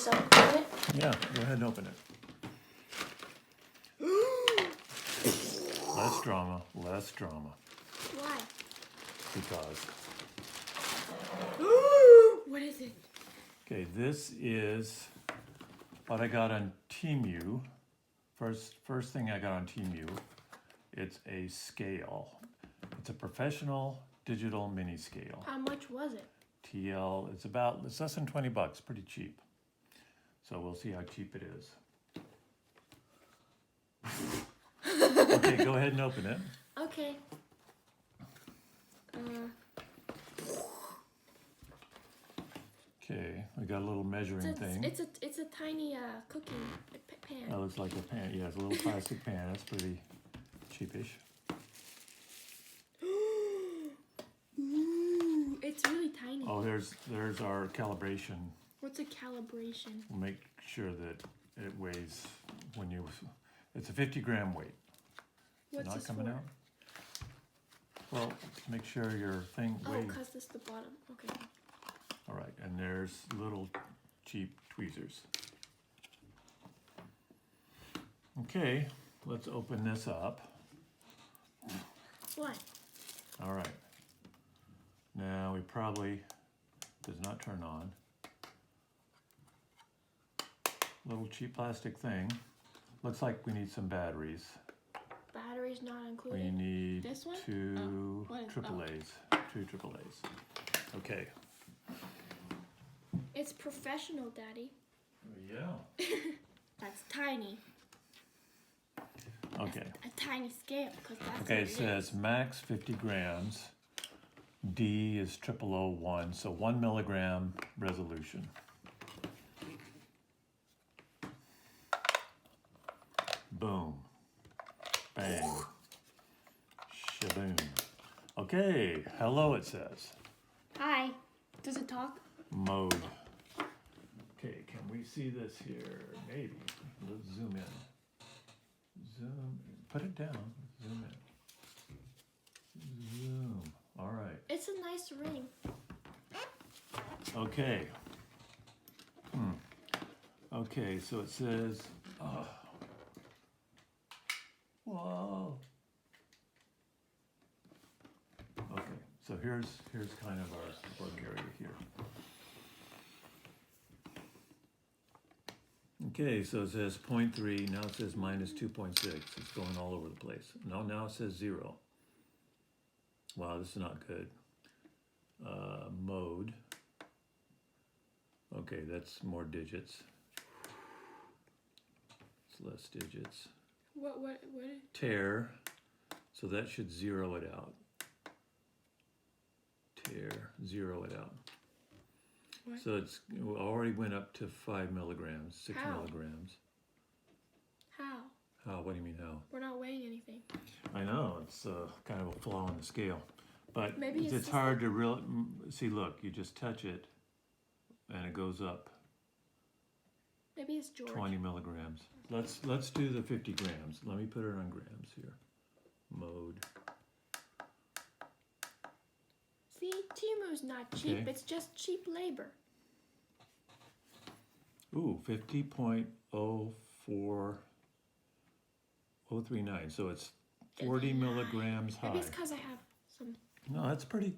open it? Yeah, go ahead and open it. Less drama, less drama. Why? Because. What is it? Okay, this is what I got on Temu. First thing I got on Temu. It's a scale. It's a professional digital mini scale. How much was it? TL, it's less than 20 bucks, pretty cheap. So we'll see how cheap it is. Okay, go ahead and open it. Okay. Okay, we got a little measuring thing. It's a tiny cooking pan. That looks like a pan. Yeah, it's a little plastic pan. That's pretty cheapish. Ooh, it's really tiny. Oh, there's our calibration. What's a calibration? We'll make sure that it weighs when you. It's a 50-gram weight. What's Not this coming for? out. Well, make sure your thing Oh, weighs. because this is the bottom. Okay. All right, and there's little cheap tweezers. Okay, let's open this up. What? All right. Now we probably does not turn on. Little cheap plastic thing. Looks like we need some batteries. Batteries not included. We need This one? two What is- AAAs. Two AAAs. Okay. It's professional, Daddy. Yeah. That's tiny. Okay. A tiny scale, because that's Okay, what it says max 50 grams. D is 0001, so 1 milligram resolution. Boom. Bang. Shaboom. Okay, hello it says. Hi. Does it talk? Mode. Okay, can we see this here? Maybe. Let's zoom in. Zoom. Put it down. Zoom in. Zoom. All right. It's a nice ring. Okay. Okay, so it says. Oh. Whoa. Okay, so here's kind of our work area here. Okay, so it says 0.3, now it says minus 2.6. It's going all over the place. Now it says 0. Wow, this is not good. Mode. Okay, that's more digits. It's less digits. What? Tear. So that should zero it out. Tear, zero it out. What? So it's already went up to 5 milligrams, 6 How? milligrams. How? How? What do you mean how? We're not weighing anything. I know, it's kind of a flaw in the scale. But Maybe it's it's hard to really see. Look, you just touch it and it goes up Maybe it's George. 20 milligrams. Let's do the 50 grams. Let me put it on grams here. Mode. See, Temu's not cheap. Okay. It's just cheap labor. Ooh, 50.04039. So it's 40 milligrams high. Maybe it's because I have some. No, that's pretty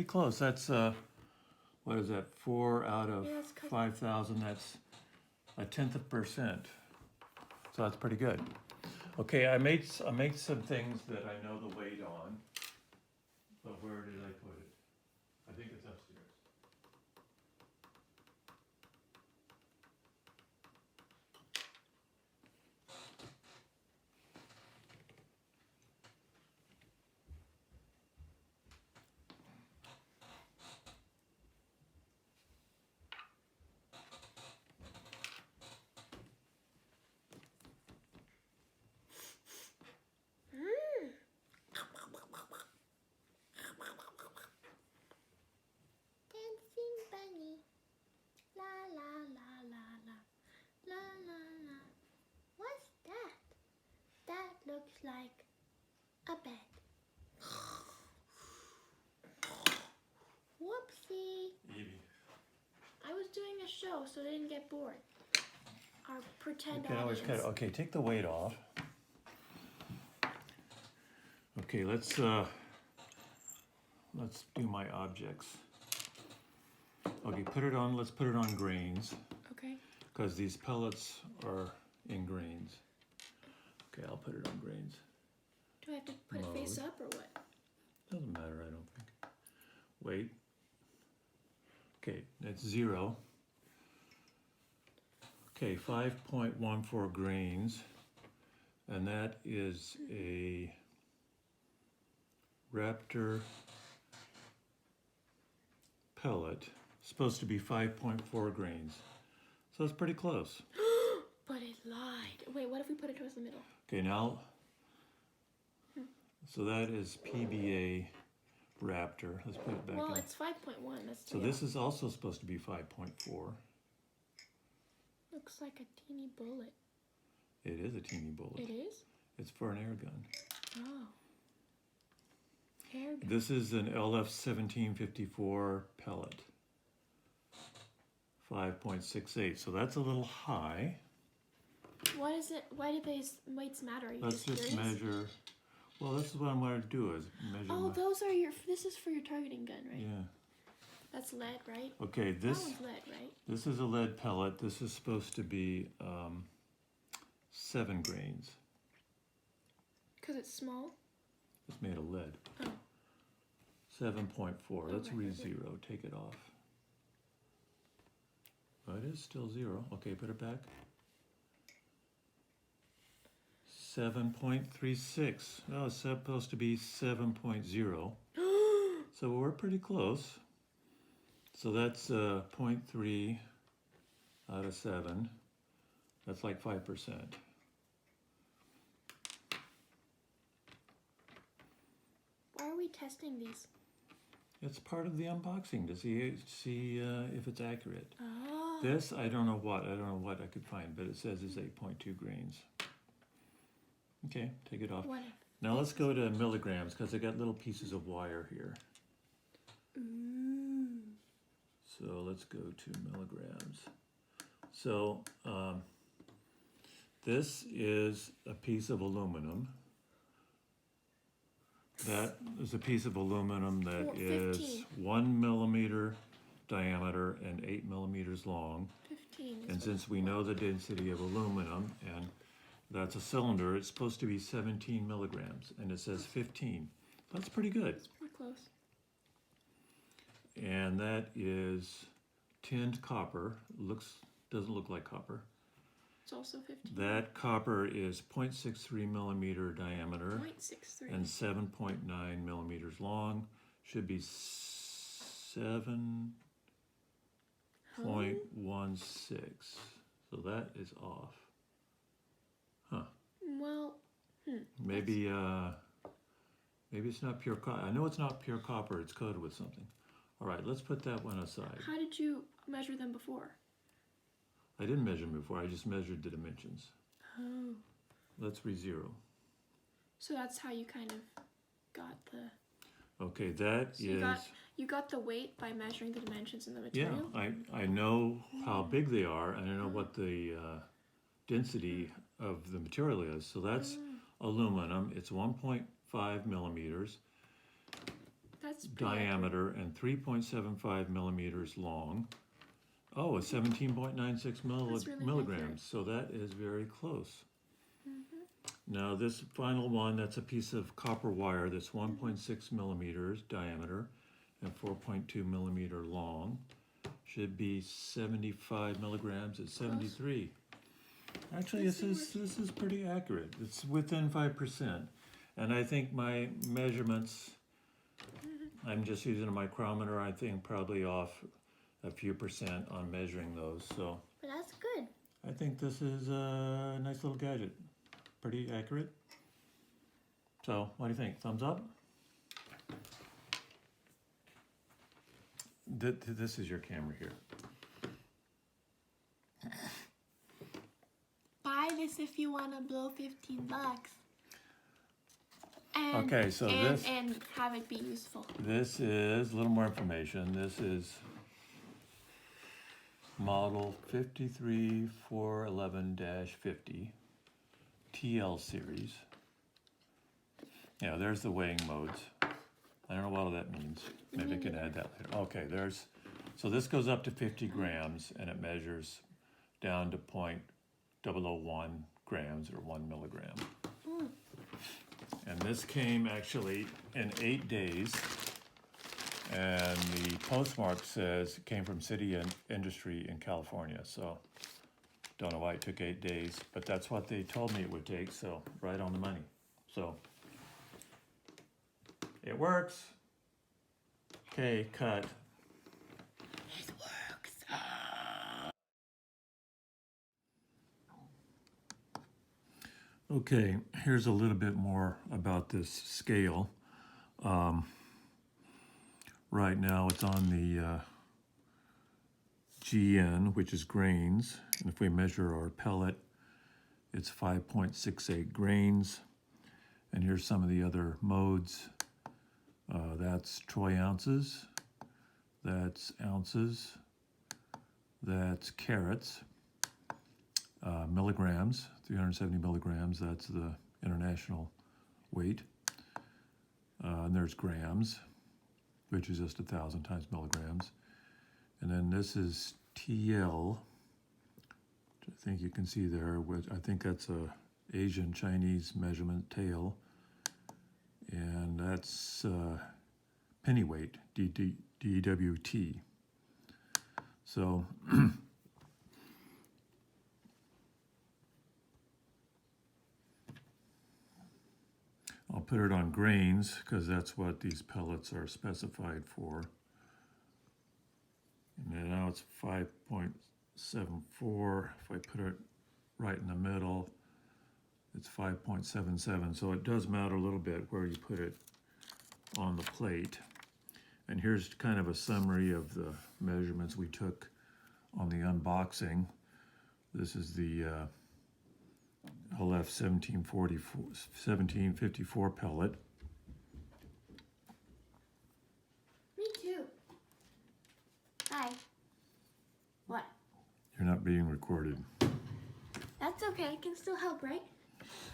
close. That's what is that? 4 out of Yeah, that's 'cause- 5,000. That's a 1/10%. So that's pretty good. Okay, I made some things that I know the weight on. But where did I put it? I think it's upstairs. Dancing bunny. La la la la la. La la la. What's that? That looks like a bed. Whoopsie. Evie. I was doing a show show so they didn't get bored. Our pretend You can always cut it. audience. Okay, take the weight off. Okay, let's do my objects. Okay, put it on. Let's put it on grains Okay. because these pellets are in grains. Okay, I'll put it on grains. Do I have to put it face up or what? Doesn't matter, I don't think. Wait. Okay, that's 0. Okay, 5.14 grains, and that is a Raptor pellet. Supposed to be 5.4 grains. So it's pretty close. But it lied. Wait, what if we put it towards the middle? Okay, now, so that is PBA Raptor. Let's put it back Well, in. it's 5.1. That's So this is also supposed to be 5.4. looks like a teeny bullet. It is a teeny bullet. It is? It's for an air gun. Oh. Air gun. This is an LF1754 pellet. 5.68. So that's a little high. What is it? Why do these weights matter? Are you Let's just curious? measure. Well, this is what I'm going to do is measure. Oh, those are your. This is for your targeting gun, right? Yeah. That's lead, right? Okay, That this one's lead, right? this is a lead pellet. This is supposed to be 7 grains. Because it's small. It's made of lead. Oh. 7.4. Let's right, re-zero. Take it off. Oh, it is still 0. Okay, put it back. 7.36. Oh, it's supposed to be 7.0. So we're pretty close. So that's 0.3 out of 7. That's like 5%. Why are we testing these? It's part of the unboxing to see if it's accurate. Oh. This, I don't know what I could find, but it says it's 8.2 grains. Okay, take it off. What? Now let's go to milligrams because I got little pieces of wire here. Ooh. So let's go to milligrams. So this is a piece of aluminum. That is a piece of aluminum that is 15. 1 millimeter diameter and 8 millimeters long. 15. And since we know the density of aluminum, and that's a cylinder, it's supposed to be 17 milligrams, and it says 15. That's pretty good. It's pretty close. And that is tinned copper. Doesn't look like copper. It's also 15. That copper is 0.63 millimeter diameter 0.63. and 7.9 millimeters long. Should be 7.16. So that is off. Huh. Well, Maybe it's not pure copper. I know it's not pure copper. It's coated with something. All right, let's put that one aside. how did you measure them before? I didn't measure them before. I just measured the dimensions. Oh. Let's re-zero. So that's how you kind of got the. Okay, that So is. you got the weight by measuring the dimensions in the Yeah, material. I know how big they are, and I know what the density of the material is. So that's aluminum. It's 1.5 millimeters That's pretty diameter and 3.75 millimeters long. Oh, it's 17.96 That's really milligrams. accurate. So that is very close. Now this final one, that's a piece of copper wire that's 1.6 millimeters diameter and 4.2 millimeter long. Should be 75 milligrams. It's 73. Actually, this is pretty accurate. It's within 5%. And I think my measurements, I'm just using a micrometer, I think probably off a few percent on measuring those. So But that's good. I think this is a nice little gadget. Pretty accurate. So what do you think? Thumbs up? This is your camera here. Buy this if you want to blow $15. And, Okay, so and have it be useful. this is a little more information. This is model 53411-50 TL series. Yeah, there's the weighing modes. I don't know what all that means. Maybe I can add that later. Okay, so this goes up to 50 grams and it measures down to 0.001 grams or 1 milligram. And this came actually in 8 days. And the postmark says it came from City and Industry in California. So don't know why it took 8 days, but that's what they told me it would take. So right on the money. So it works. Okay, cut. It works. Okay, here's a little bit more about this scale. Right now it's on the GN, which is grains. And if we measure our pellet, it's 5.68 grains. And here's some of the other modes. That's troy ounces, that's ounces, that's carats, milligrams, 370 milligrams, that's the international weight. And there's grams, which is just 1,000 times milligrams. And then this is TL, which I think you can see there, which I think that's a Asian Chinese measurement tail. And that's pennyweight, DWT. So I'll put it on grains because that's what these pellets are specified for. And then now it's 5.74. If I put it right in the middle, it's 5.77. So it does matter a little bit where you put it on the plate. And here's kind of a summary of the measurements we took on the unboxing. This is the LF 1754 pellet. Me too. Hi. What? You're not being recorded. That's okay. I can still help, right?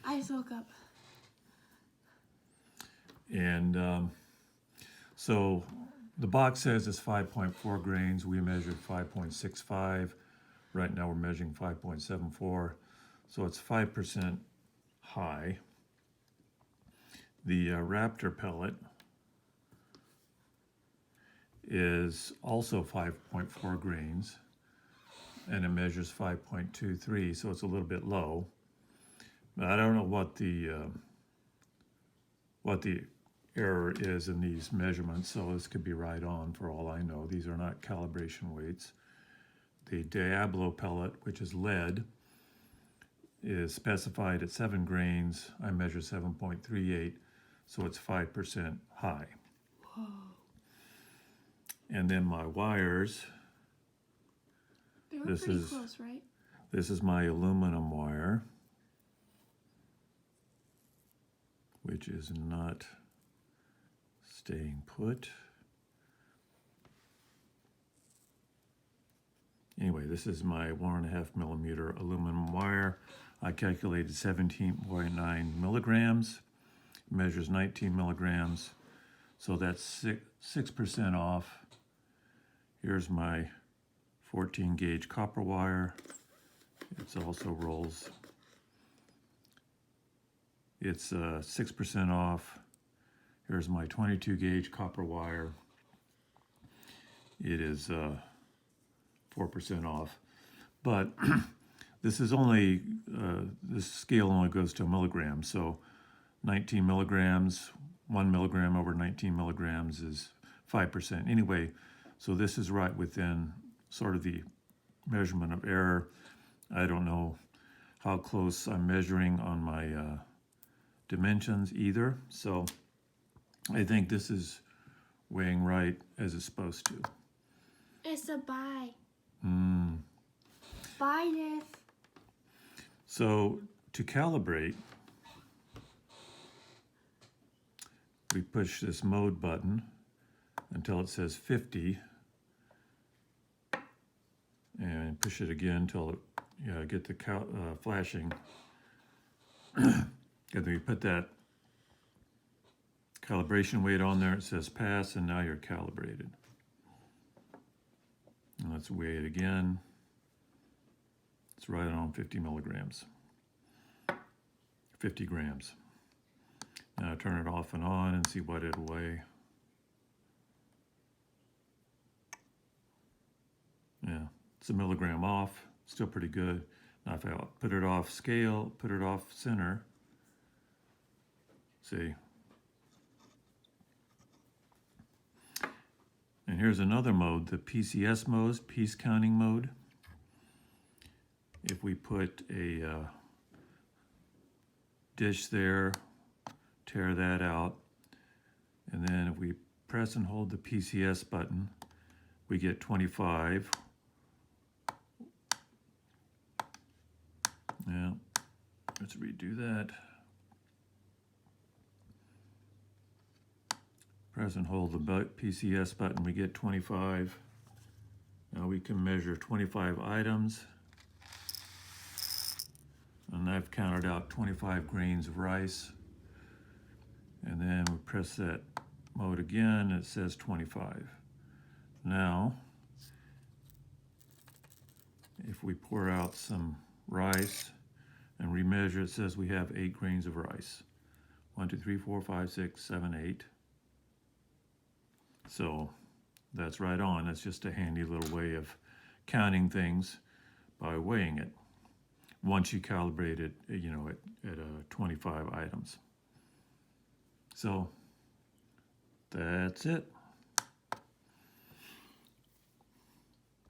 I just woke up. And so the box says it's 5.4 grains. We measured 5.65. Right now we're measuring 5.74. So it's 5% high. The Raptor pellet is also 5.4 grains and it measures 5.23, so it's a little bit low. But I don't know what the error is in these measurements, so this could be right on for all I know. These are not calibration weights. The Diablo pellet, which is lead, is specified at 7 grains. I measure 7.38, so it's 5% high. Whoa. And then my wires. They were pretty close, right? This is my aluminum wire, which is not staying put. Anyway, this is my 1.5 millimeter aluminum wire. I calculated 17.9 milligrams, measures 19 milligrams, so that's 6% off. Here's my 14 gauge copper wire. It also rolls. It's 6% off. Here's my 22 gauge copper wire. It is 4% off. But this is only, this scale only goes to a milligram. So 19 milligrams, 1 milligram over 19 milligrams is 5%. Anyway, so this is right within sort of the measurement of error. I don't know how close I'm measuring on my dimensions either. So I think this is weighing right as it's supposed to. It's a buy. Buy this. So to calibrate, we push this mode button until it says 50. And push it again until it, get the flashing. And we put that calibration weight on there. It says pass, and now you're calibrated. And let's weigh it again. It's right on 50 milligrams. 50 grams. Now turn it off and on and see what it'll weigh. Yeah, it's a milligram off. Still pretty good. Now if I put it off scale, put it off center, see. And here's another mode, the PCS mode, piece counting mode. If we put a dish there, tear that out, and then if we press and hold the PCS button, we get 25. Yeah, let's redo that. Press and hold the PCS button, we get 25. Now we can measure 25 items. And I've counted out 25 grains of rice. And then we press that mode again, it says 25. Now, if we pour out some rice and remeasure, it says we have 8 grains of rice. 1, 2, 3, 4, 5, 6, 7, 8. So that's right on. That's just a handy little way of counting things by weighing it. Once you calibrate it, at 25 items. So that's it.